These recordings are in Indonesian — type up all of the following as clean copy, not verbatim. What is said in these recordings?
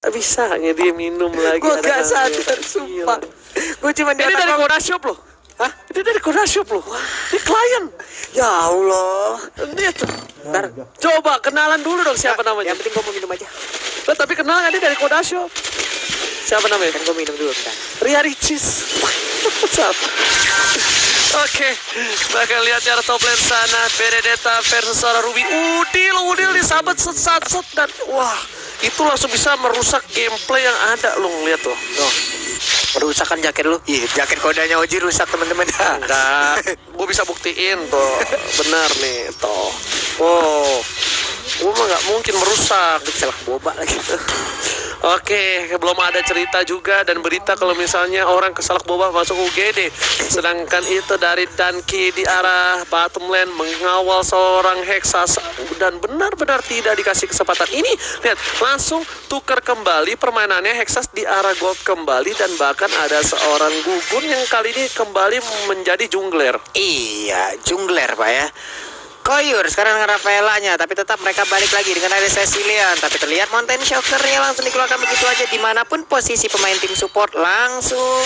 Tak bisa hanya dia minum lagi. Gue gak sadar, sumpah. Gue cuma Ini dari Koda Shop loh. Hah? Ini dari Koda Shop loh. Ini klien. Ya Allah. Lihat tuh. Ntar, coba kenalan dulu dong siapa namanya. Yang penting gue mau minum aja. Tapi kenal nggak dia dari Koda Shop? Siapa namanya? Kan gue minum dulu bentar. Ria Ricis. Oke, bakal lihat cara top lane sana. Benedetta versus seorang Ruby. Udil disabet set dan wah, itu langsung bisa merusak gameplay yang ada. Lo ngeliat tuh. Merusak kan jaket lu? Iya, jaket kodanya Oji rusak teman-teman. Enggak, gue bisa buktiin tuh. Benar nih, toh. Oh, gue mah nggak mungkin merusak. Celak boba lagi. Oke, belum ada cerita juga dan berita kalau misalnya orang kesalak boba masuk UGD. Sedangkan itu dari Danki di arah bottom lane mengawal seorang Hexa dan benar-benar tidak dikasih kesempatan. Ini lihat, langsung tukar kembali permainannya. Hexa di arah gold kembali dan bahkan ada seorang Gugun yang kali ini kembali menjadi jungler. Iya, jungler Pak ya. Koyur sekarang dengan Rafaelanya, tapi tetap mereka balik lagi dengan ada Cecilian. Tapi terlihat Mountain Shocker-nya langsung dikeluarkan begitu aja. Dimanapun posisi pemain tim support langsung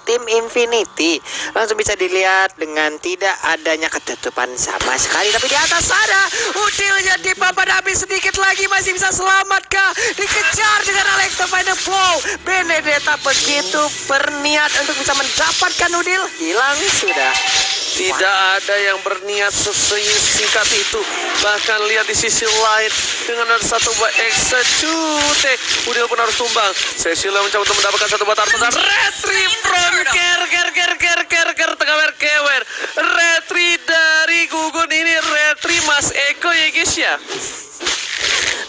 tim Infinity langsung bisa dilihat dengan tidak adanya ketutupan sama sekali. Tapi di atas ada Udilnya di papan habis sedikit lagi, masih bisa selamatkah? Dikejar dengan Alex Final Blow. Benedetta begitu berniat untuk bisa mendapatkan Udil, hilang sudah. Tidak ada yang berniat sesingkat itu. Bahkan lihat di sisi lain dengan ada satu buat execute. Udil pun harus tumbang. Cecilia mencoba untuk mendapatkan satu buat artisan. Retri from ker tengah kewer. Retri dari Gugun ini retri Mas Eko ya guys ya.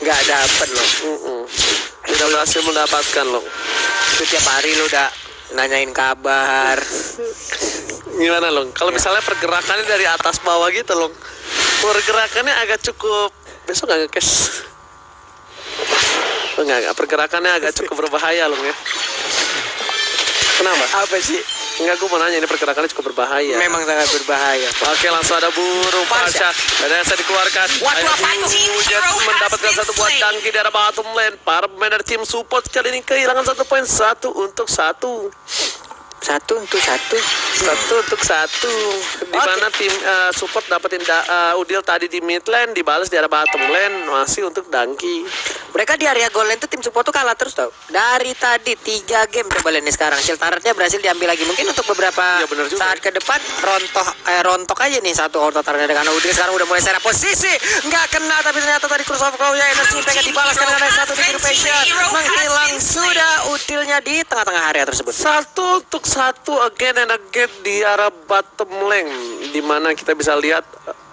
Nggak dapet loh. Tidak berhasil mendapatkan loh. Itu tiap hari lo udah nanyain kabar. Gimana loh? Kalau misalnya pergerakannya dari atas bawah gitu loh. Pergerakannya agak cukup. Besok nggak nge-cash. Enggak, pergerakannya agak cukup berbahaya loh ya. Kenapa? Apa sih? Enggak, gue mau nanya ini pergerakannya cukup berbahaya. Memang sangat berbahaya. Oke, langsung ada burung Pasha. Dan yang saya dikeluarkan. Hujan mendapatkan satu buat Danki dari bottom lane. Para pemain dari tim support kali ini kehilangan 1 poin. 1 untuk 1. Satu untuk satu. Di mana tim support dapetin Udil tadi di mid lane, dibalas di arah bottom lane masih untuk Danki. Mereka di area goal lane tuh tim support tuh kalah terus tau. Dari tadi 3 game coba lihat nih sekarang. Shield turretnya berhasil diambil lagi. Mungkin untuk beberapa saat ke depan rontok aja nih satu auto turretnya dengan Udil. Sekarang udah mulai serap posisi. Nggak kena tapi ternyata tadi cross over ya energi pengen dibalaskan dengan satu degradation. Menghilang sudah Udilnya di tengah-tengah area tersebut. 1 untuk 1 again and again di arah bottom lane, di mana kita bisa lihat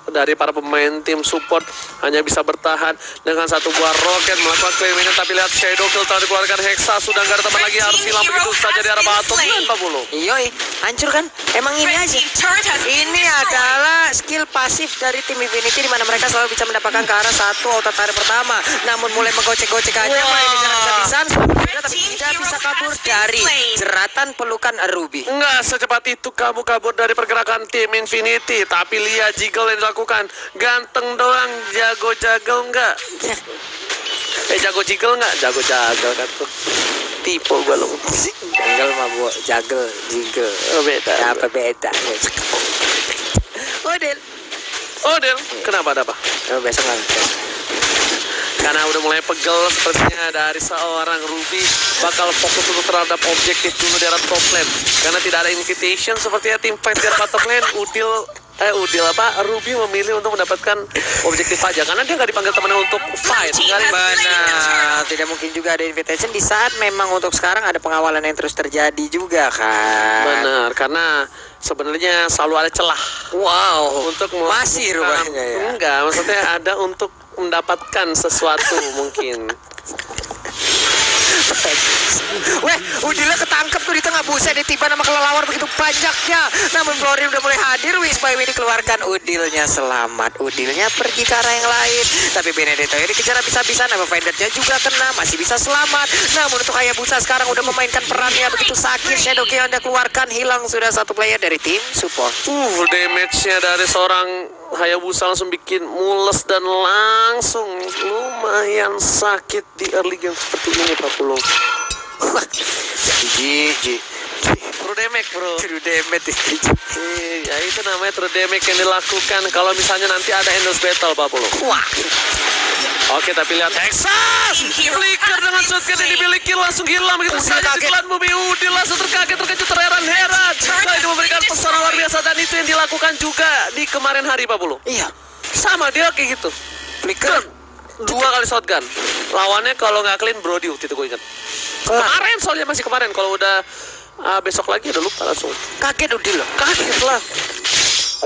dari para pemain tim support hanya bisa bertahan dengan satu buah roket melakukan claiming. Tapi lihat Shadow Kill telah dikeluarkan. Hexa sudah nggak ada teman lagi, harus hilang begitu saja di arah bottom lane Pak Bulu. Yoi, hancur kan? Emang ini aja. Ini adalah skill pasif dari tim Infinity di mana mereka selalu bisa mendapatkan ke arah satu auto turret pertama. Namun mulai menggocek-gocek aja, mulai kejar-kejaran tapi tidak bisa kabur dari jeratan pelukan Ruby. Enggak secepat itu kamu kabur dari pergerakan tim Infinity. Tapi lihat jiggle yang dilakukan. Ganteng doang, jago-jago enggak? Jago jiggle enggak? Jago-jago kan tuh. Tipe gua loh. Jagel mah bu, jagel, jiggle. Oh, beda. Apa beda? Odel, kenapa ada apa? Oh, besok nggak. Karena udah mulai pegel sepertinya dari seorang Ruby bakal fokus untuk terhadap objektif dulu di arah top lane. Karena tidak ada invitation sepertinya tim fight di arah bottom lane. Ruby memilih untuk mendapatkan objektif aja karena dia nggak dipanggil temannya untuk fight. Benar, tidak mungkin juga ada invitation di saat memang untuk sekarang ada pengawalan yang terus terjadi juga kan. Benar, karena sebenarnya selalu ada celah. Wow, untuk masih rupanya ya. Enggak, maksudnya ada untuk mendapatkan sesuatu mungkin. Weh, Udilnya ketangkep tuh di tengah. Buset, ditiba nama kelelawar begitu banyaknya. Namun Florin udah mulai hadir. Wish by Way dikeluarkan. Udilnya selamat. Udilnya pergi ke arah yang lain. Tapi Benedetto ini dikejar habis-habisan. Nama Vendernya juga kena. Masih bisa selamat. Namun untuk Hayabusa sekarang udah memainkan perannya begitu sakit. Shadow Kill Anda keluarkan. Hilang sudah satu player dari tim support. Damage-nya dari seorang Hayabusa langsung bikin mules dan langsung lumayan sakit di early game seperti ini Pak Pulung. Jiji. True damage bro. True damage. Ya itu namanya true damage yang dilakukan kalau misalnya nanti ada endless battle Pak Pulung. Wah. Oke, tapi lihat Texas flicker dengan shotgun yang dimiliki langsung hilang begitu saja. Ceklan bumi Udil langsung terkejut terheran-heran. Nah, itu memberikan pesan luar biasa dan itu yang dilakukan juga di kemarin hari Pak Pulung. Iya. Sama dia kayak gitu. Flicker. 2 kali shotgun. Lawannya kalau nggak clean Brody waktu itu gue ingat. Kemarin soalnya masih kemarin. Kalau udah besok lagi udah lupa langsung. Kaget Udil loh. Kaget lah.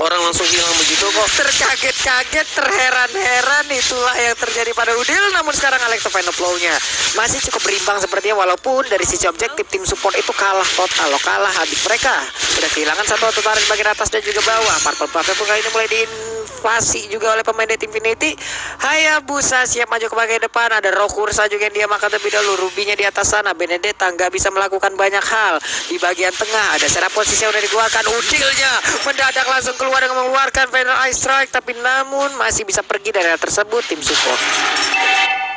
Orang langsung hilang begitu kok. Terkaget-kaget, terheran-heran, itulah yang terjadi pada Udil. Namun sekarang Alex final flow-nya masih cukup berimbang sepertinya, walaupun dari sisi objektif tim support itu kalah total, kalah habis. Mereka sudah kehilangan satu turret bagian atas dan juga bawah. Purple Buffet pun kali ini mulai diinvasi juga oleh pemain dari tim Infinity. Hayabusa siap maju ke bagian depan. Ada Rokursa juga yang dia makan terlebih dahulu. Rubinya di atas sana. Benedetta nggak bisa melakukan banyak hal. Di bagian tengah ada serap posisi yang udah dikeluarkan. Udilnya mendadak langsung keluar dengan mengeluarkan Final Eye Strike, tapi namun masih bisa pergi dari area tersebut tim support.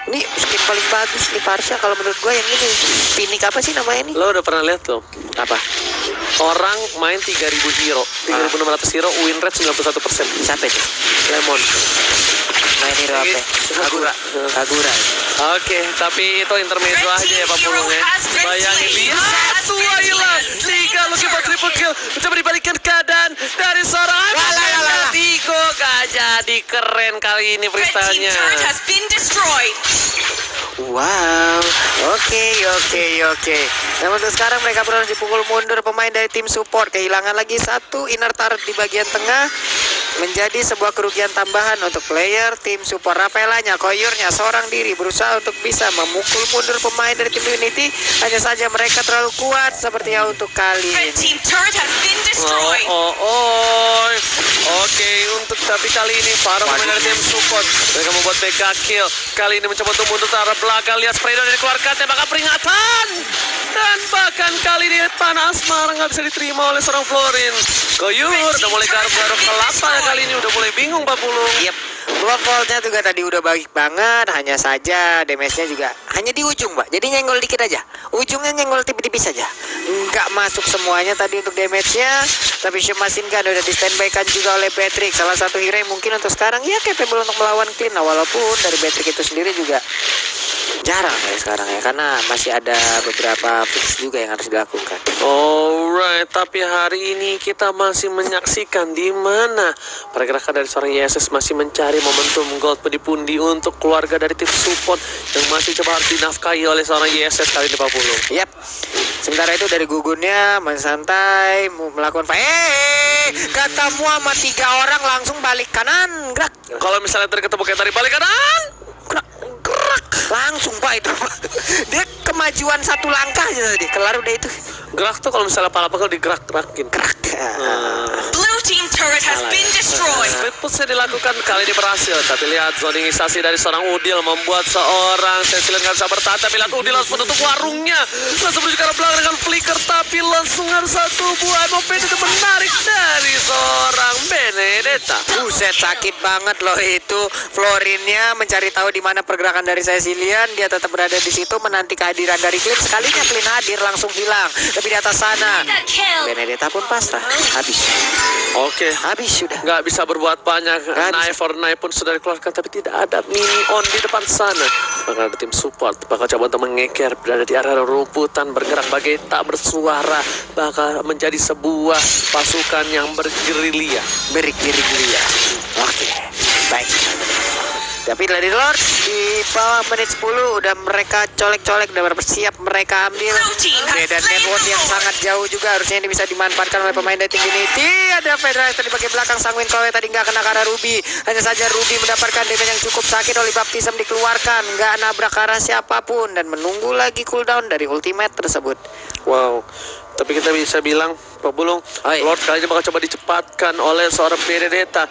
Ini skin paling bagus nih Parsha kalau menurut gue yang ini. Pinik apa sih namanya ini? Lo udah pernah lihat tuh? Apa? Orang main 3.000 hero, 3.600 hero, win rate 91%. Siapa itu? Lemon. Main hero apa? Kagura. Oke, tapi itu intermezzo aja ya Pak Pulung ya. Bayangin lihat tuh hilang. 3 lagi buat triple kill. Mencoba dibalikan keadaan dari seorang Tigo. Gak jadi keren kali ini freestyle-nya. Wow, oke. Namun untuk sekarang mereka berhasil dipukul mundur pemain dari tim support. Kehilangan lagi satu inner turret di bagian tengah. Menjadi sebuah kerugian tambahan untuk player tim support. Rafaelanya, Koyurnya seorang diri berusaha untuk bisa memukul mundur pemain dari tim Unity. Hanya saja mereka terlalu kuat sepertinya untuk kali ini. Oke, untuk tapi kali ini para pemain dari tim support mereka membuat mega kill. Kali ini mencoba untuk mundur ke arah belakang. Lihat spray down yang dikeluarkan, tembakan peringatan. Dan bahkan kali ini panas marah nggak bisa diterima oleh seorang Florin. Koyur udah mulai garuk-garuk kelapa ya kali ini, udah mulai bingung Pak Pulung. Yep. Block vault-nya juga tadi udah baik banget, hanya saja damage-nya juga hanya di ujung, Pak. Jadi nyenggol dikit aja. Ujungnya nyenggol tipis-tipis aja. Nggak masuk semuanya tadi untuk damage-nya. Tapi Shop Machine Gun udah di-standby-kan juga oleh Patrick. Salah satu hero yang mungkin untuk sekarang ya capable untuk melawan Clean. Nah, walaupun dari Patrick itu sendiri juga jarang ya sekarang ya, karena masih ada beberapa fix juga yang harus dilakukan. Alright, tapi hari ini kita masih menyaksikan di mana pergerakan dari seorang YSS masih mencari momentum gold pundi-pundi untuk keluarga dari tim support yang masih coba harus dinafkahi oleh seorang YSS kali ini Pak Pulung. Yap. Sementara itu dari gugunnya mensantai melakukan ketemu sama 3 orang langsung balik kanan gerak. Kalau misalnya tadi ketemu kayak tadi balik kanan gerak langsung Pak itu. Dia kemajuan 1 langkah aja tadi kelar udah itu. Gerak tuh kalau misalnya pala bakal digerak-gerakin. Gerak. Blue team turret has been destroyed. Split push dilakukan kali ini berhasil. Tapi lihat zoningisasi dari seorang Udil membuat seorang Cecilian nggak bisa bertahan. Tapi lihat Udil langsung menutup warungnya. Langsung menuju ke arah belakang dengan flicker. Tapi langsung ada satu buah momen itu menarik dari seorang Benedetta. Buset sakit banget loh itu. Florinnya mencari tahu di mana pergerakan dari Cecilian. Dia tetap berada di situ menanti kehadiran dari Clean. Sekalinya Clean hadir langsung hilang. Tapi di atas sana Benedetta pun pasrah. Habis. Oke, Habis sudah. nggak bisa berbuat banyak. Nggak Knife for knife pun sudah dikeluarkan, tapi tidak ada minion di depan sana. Bakal ada tim support, bakal coba untuk mengeker berada di area rumputan, bergerak bagai tak bersuara, bakal menjadi sebuah pasukan yang bergerilya. Bergerilya. Oke. Baik. Tapi Lady Lord di bawah menit 10 udah mereka colek-colek, udah bersiap mereka ambil. Beda network yang sangat jauh juga, harusnya ini bisa dimanfaatkan oleh pemain dari Infinity. Ada Federation di bagian belakang, Sangwin Chloe tadi nggak kena ke arah Ruby. Hanya saja Ruby mendapatkan damage yang cukup sakit oleh Baptism dikeluarkan, nggak nabrak ke arah siapapun dan menunggu lagi cooldown dari ultimate tersebut. Wow, tapi kita bisa bilang Pak Bulung, Oi. Lord kali ini bakal coba dicepatkan oleh seorang Benedetta.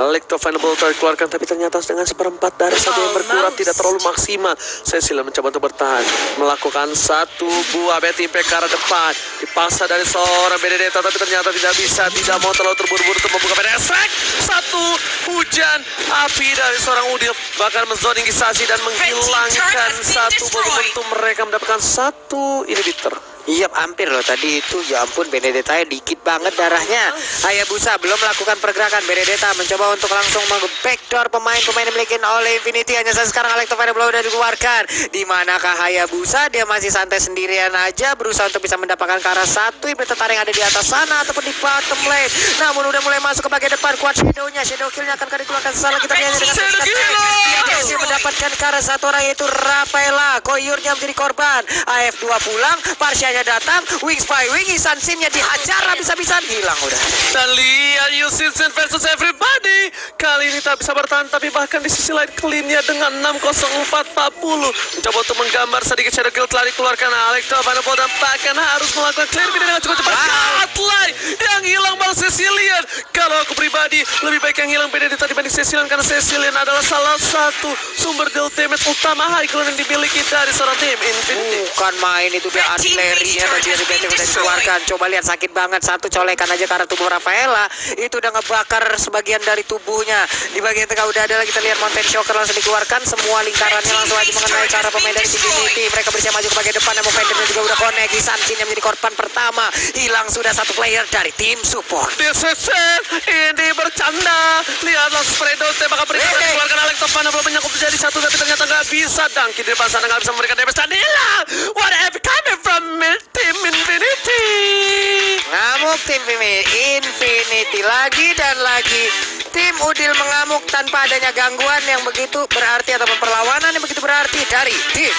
Electro Vanable dikeluarkan, tapi ternyata dengan seperempat darah saja yang berkurang, tidak terlalu maksimal. Cecil mencoba untuk bertahan, melakukan satu buah beti impact ke arah depan, dipaksa dari seorang Benedetta, tapi ternyata tidak bisa, tidak mau terlalu terburu-buru untuk membuka Benedetta. Satu hujan api dari seorang Udil, bahkan menzoning Gisasi dan menghilangkan satu momentum mereka mendapatkan satu inhibitor. Iya, hampir loh tadi itu. Ya ampun, Benedetta dikit banget darahnya. Hayabusa belum melakukan pergerakan. Benedetta mencoba untuk langsung meng-backdoor pemain-pemain dimiliki oleh Infinity. Hanya saja sekarang Electro Blow udah dikeluarkan. Di manakah Hayabusa? Dia masih santai sendirian aja, berusaha untuk bisa mendapatkan ke arah satu ibu tertarik yang ada di atas sana ataupun di bottom lane. Namun udah mulai masuk ke bagian depan. Kuat Shadow-nya, Shadow Kill-nya akan dikeluarkan sesalah kita hanya dengan dia berhasil mendapatkan ke arah satu orang, yaitu Rafaela. Koyurnya menjadi korban. AF2 pulang, Parsianya datang, Wings by Wing, Isan Simnya dihajar habis-habisan, hilang udah. Dan lihat Yusinsen versus everybody. Kali ini tak bisa bertahan, tapi bahkan di sisi lain clean-nya dengan 60440. Mencoba untuk menggambar sedikit Shadow Kill telah dikeluarkan Electro Vanable dan bahkan harus melakukan clear dengan cukup cepat. Hotline yang hilang malah Cecilian. Kalau aku pribadi lebih baik yang hilang Benedetta dibanding Cecilian, karena Cecilian adalah salah satu sumber deal damage utama high ground yang dimiliki dari seorang tim Infinity. Bukan main itu, dia artilerinya tadi dari BT udah dikeluarkan. Coba lihat, sakit banget, satu colekan aja ke arah tubuh Rafaela itu udah ngebakar sebagian dari tubuhnya. Di bagian tengah udah ada lagi, kita lihat Mountain Shocker langsung dikeluarkan, semua lingkarannya langsung aja mengenai ke arah pemain dari Infinity. Mereka bersiap maju ke bagian depan dan Movendernya juga udah connect. Sansin yang menjadi korban pertama, hilang sudah satu player dari tim support. This is it. Ini bercanda. Lihatlah Spredo tembakan berikan dikeluarkan Electro Vanable menyangkut menjadi satu, tapi ternyata nggak bisa. Dangki di depan sana nggak bisa memberikan damage dan hilang. Whatever coming from Team Infinity. Ngamuk tim Infinity lagi dan lagi. Tim Udil mengamuk tanpa adanya gangguan yang begitu berarti ataupun perlawanan yang begitu berarti dari tim